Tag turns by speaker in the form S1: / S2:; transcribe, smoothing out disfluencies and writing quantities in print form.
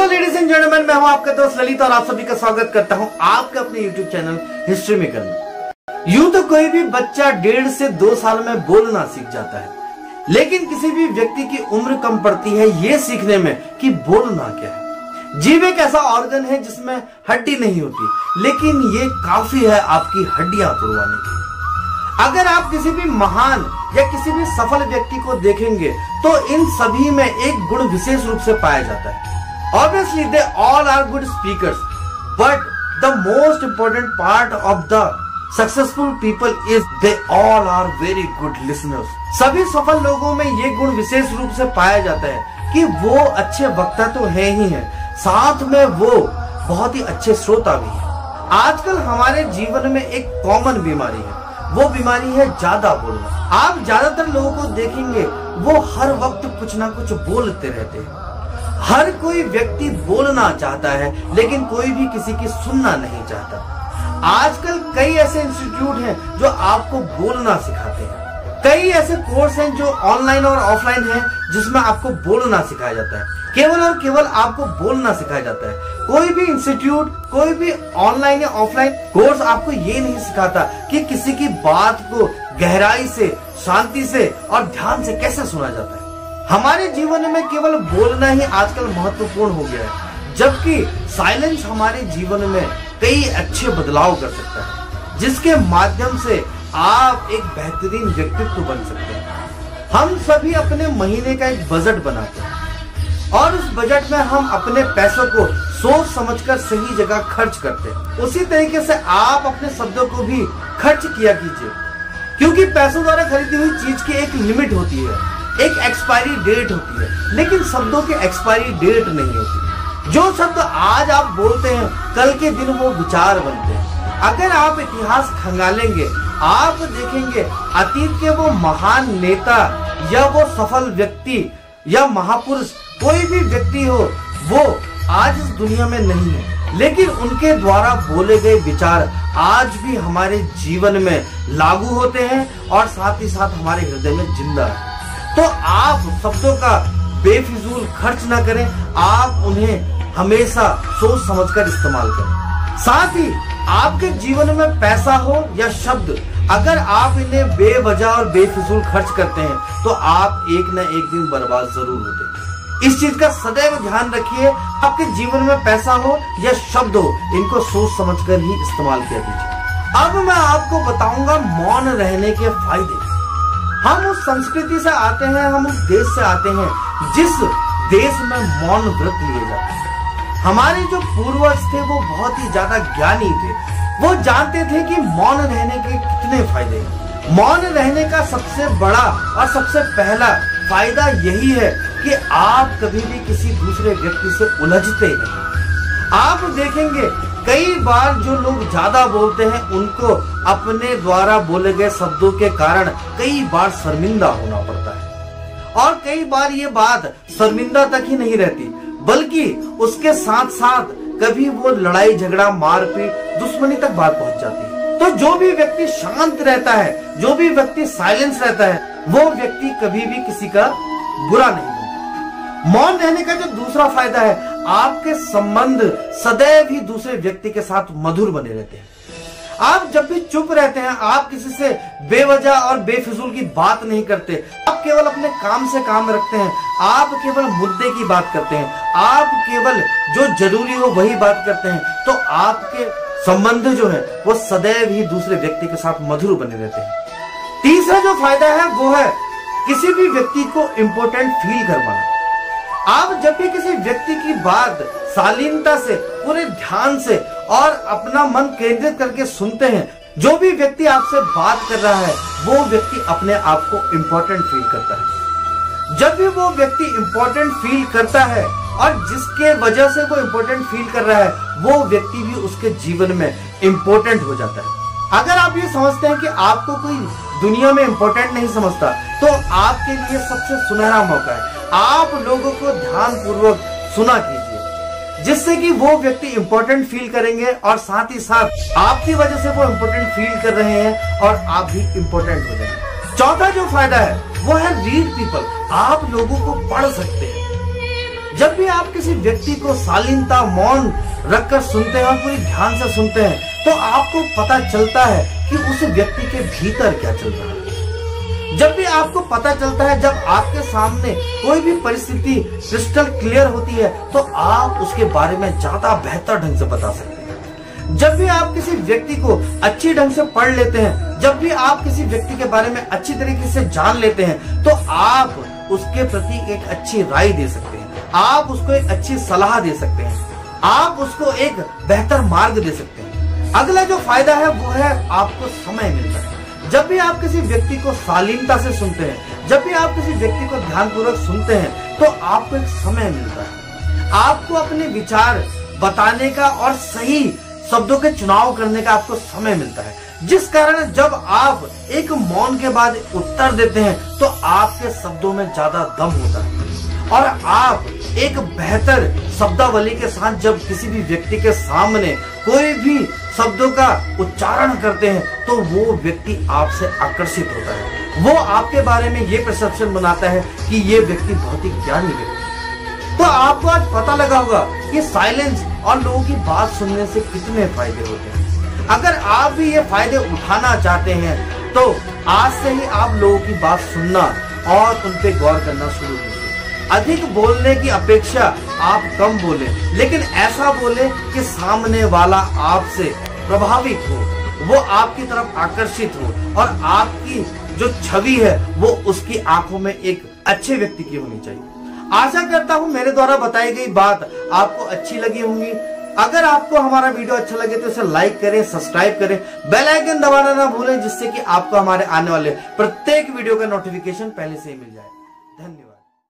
S1: Hello ladies and gentleman, मैं हूं आपका दोस्त ललित और आप सभी का स्वागत करता हूं आपके अपने यूट्यूब चैनल हिस्ट्री मेकर में। यूं तो कोई भी बच्चा 1.5 से 2 साल में बोलना सीख जाता है, लेकिन किसी भी व्यक्ति की उम्र कम पड़ती है ये सीखने में कि बोलना क्या है। जीभ एक ऐसा ऑर्गन है जिसमें हड्डी नहीं होती, लेकिन ये काफी है आपकी हड्डियां तोड़वाने के। अगर आप किसी भी महान या किसी भी सफल व्यक्ति को देखेंगे तो इन सभी में एक गुण विशेष रूप से पाया जाता है। Obviously, they all are good speakers, but the most important part of the successful people is they all are very good listeners. सभी सफल लोगों में ये गुण विशेष रूप से पाया जाता है कि वो अच्छे वक्ता तो है ही हैं, साथ में वो बहुत ही अच्छे श्रोता भी हैं। आजकल हमारे जीवन में एक कॉमन बीमारी है, वो बीमारी है ज्यादा बोलना। आप ज्यादातर लोगों को देखेंगे वो हर वक्त कुछ ना कुछ बोलते रहते हैं। हर कोई व्यक्ति बोलना चाहता है, लेकिन कोई भी किसी की सुनना नहीं चाहता। आजकल कई ऐसे इंस्टीट्यूट हैं जो आपको बोलना सिखाते हैं। कई ऐसे कोर्स हैं जो ऑनलाइन और ऑफलाइन हैं जिसमें आपको बोलना सिखाया जाता है। केवल और केवल आपको बोलना सिखाया जाता है। कोई भी इंस्टीट्यूट, कोई भी ऑनलाइन या ऑफलाइन कोर्स आपको ये नहीं सिखाता कि किसी की बात को गहराई से, शांति से और ध्यान से कैसे सुना जाता है। हमारे जीवन में केवल बोलना ही आजकल महत्वपूर्ण हो गया है, जबकि साइलेंस हमारे जीवन में कई अच्छे बदलाव कर सकता है, जिसके माध्यम से आप एक बेहतरीन व्यक्तित्व बन सकते हैं। हम सभी अपने महीने का एक बजट बनाते हैं और उस बजट में हम अपने पैसों को सोच समझकर सही जगह खर्च करते हैं। उसी तरीके से आप अपने शब्दों को भी खर्च किया कीजिए, क्योंकि पैसों द्वारा खरीदी हुई चीज की एक लिमिट होती है, एक एक्सपायरी डेट होती है, लेकिन शब्दों की एक्सपायरी डेट नहीं होती। जो शब्द आज आप बोलते हैं, कल के दिन वो विचार बनते हैं। अगर आप इतिहास खंगालेंगे, आप देखेंगे अतीत के वो महान नेता या वो सफल व्यक्ति या महापुरुष, कोई भी व्यक्ति हो, वो आज इस दुनिया में नहीं है, लेकिन उनके द्वारा बोले गए विचार आज भी हमारे जीवन में लागू होते हैं और साथ ही साथ हमारे हृदय में जिंदा है। तो आप शब्दों का बेफिजूल खर्च ना करें, आप उन्हें हमेशा सोच समझकर इस्तेमाल करें। साथ ही आपके जीवन में पैसा हो या शब्द, अगर आप इन्हें बेवजह और बेफिजूल खर्च करते हैं तो आप एक न एक दिन बर्बाद जरूर होते हैं। इस चीज का सदैव ध्यान रखिए। आपके जीवन में पैसा हो या शब्द हो, इनको सोच समझकर ही इस्तेमाल किया कीजिए। अब मैं आपको बताऊंगा मौन रहने के फायदे। हम उस संस्कृति से आते हैं, हम उस देश से आते हैं जिस देश में मौन व्रत लिए जाते हैं। हमारे जो पूर्वज थे वो बहुत ही ज्यादा ज्ञानी थे। वो जानते थे कि मौन रहने के कितने फायदे हैं। मौन रहने का सबसे बड़ा और सबसे पहला फायदा यही है कि आप कभी भी किसी दूसरे व्यक्ति से उलझते नहीं। आप देखेंगे कई बार जो लोग ज्यादा बोलते हैं उनको अपने द्वारा बोले गए शब्दों के कारण कई बार शर्मिंदा होना पड़ता है, और कई बार ये बात शर्मिंदा तक ही नहीं रहती, बल्कि उसके साथ साथ कभी वो लड़ाई झगड़ा मारपीट दुश्मनी तक बात पहुंच जाती है। तो जो भी व्यक्ति शांत रहता है, जो भी व्यक्ति साइलेंस रहता है, वो व्यक्ति कभी भी किसी का बुरा नहीं बनता। मौन रहने का जो दूसरा फायदा है, आपके संबंध सदैव ही दूसरे व्यक्ति के साथ मधुर बने रहते हैं। आप जब भी चुप रहते हैं, आप किसी से बेवजह और बेफिजूल की बात नहीं करते, आप केवल अपने काम से काम रखते हैं, आप केवल मुद्दे की बात करते हैं, आप केवल जो जरूरी हो वही बात करते हैं, तो आपके संबंध जो है वो सदैव ही दूसरे व्यक्ति के साथ मधुर बने रहते हैं। तीसरा जो फायदा है वो है किसी भी व्यक्ति को इम्पोर्टेंट फील करवाना। आप जब भी किसी व्यक्ति की बात शालीनता से, पूरे ध्यान से और अपना मन केंद्रित करके सुनते हैं, जो भी व्यक्ति आपसे बात कर रहा है वो व्यक्ति अपने आप को इम्पोर्टेंट फील करता है। जब भी वो व्यक्ति इम्पोर्टेंट फील करता है और जिसके वजह से वो इम्पोर्टेंट फील कर रहा है, वो व्यक्ति भी उसके जीवन में इम्पोर्टेंट हो जाता है। अगर आप ये समझते हैं कि आपको कोई दुनिया में इम्पोर्टेंट नहीं समझता, तो आपके लिए सबसे सुनहरा मौका है। आप लोगों को ध्यान पूर्वक सुना कीजिए, जिससे कि वो व्यक्ति इम्पोर्टेंट फील करेंगे और साथ ही साथ आपकी वजह से वो इम्पोर्टेंट फील कर रहे हैं और आप भी इम्पोर्टेंट हो जाएंगे। चौथा जो फायदा है वो है रीड पीपल। आप लोगों को पढ़ सकते हैं। जब भी आप किसी व्यक्ति को शालीनता मौन रखकर सुनते हैं और पूरी ध्यान से सुनते हैं तो आपको पता चलता है कि उस व्यक्ति के भीतर क्या चल रहा है। जब भी आपको पता चलता है, जब आपके सामने कोई भी परिस्थिति क्रिस्टल क्लियर होती है तो आप उसके बारे में ज्यादा बेहतर ढंग से बता सकते हैं। जब भी आप किसी व्यक्ति को अच्छी ढंग से पढ़ लेते हैं, जब भी आप किसी व्यक्ति के बारे में अच्छी तरीके से जान लेते हैं तो आप उसके प्रति एक अच्छी राय दे सकते हैं, आप उसको एक अच्छी सलाह दे सकते हैं, आप उसको एक बेहतर मार्ग दे सकते हैं। अगला जो फायदा है वो है आपको समय मिलता है। जब भी आप किसी व्यक्ति को शालीनता से सुनते हैं, जब भी आप किसी व्यक्ति को ध्यानपूर्वक सुनते हैं तो आपको एक समय मिलता है, आपको अपने विचार बताने का और सही शब्दों के चुनाव करने का आपको समय मिलता है, जिस कारण जब आप एक मौन के बाद उत्तर देते हैं तो आपके शब्दों में ज्यादा दम होता है और आप एक बेहतर शब्दावली के साथ जब किसी भी व्यक्ति के सामने कोई भी शब्दों का उच्चारण करते हैं तो वो व्यक्ति आपसे आकर्षित होता है, वो आपके बारे में ये परसेप्शन बनाता है कि ये व्यक्ति बहुत ही ज्ञानी व्यक्ति है। तो आपको आज पता लगा होगा कि साइलेंस और लोगों की बात सुनने से कितने फायदे होते हैं। अगर आप भी ये फायदे उठाना चाहते हैं तो आज से ही आप लोगों की बात सुनना और उन पे गौर करना शुरू कीजिए। अधिक बोलने की अपेक्षा आप कम बोले, लेकिन ऐसा बोले कि सामने वाला आपसे प्रभावित हो, वो आपकी तरफ आकर्षित हो और आपकी जो छवि है वो उसकी आंखों में एक अच्छे व्यक्ति की होनी चाहिए। आशा करता हूं मेरे द्वारा बताई गई बात आपको अच्छी लगी होंगी। अगर आपको हमारा वीडियो अच्छा लगे तो इसे लाइक करें, सब्सक्राइब करें, बेल आइकन दबाना ना भूलें, जिससे कि आपको हमारे आने वाले प्रत्येक वीडियो का नोटिफिकेशन पहले से ही मिल जाए। धन्यवाद।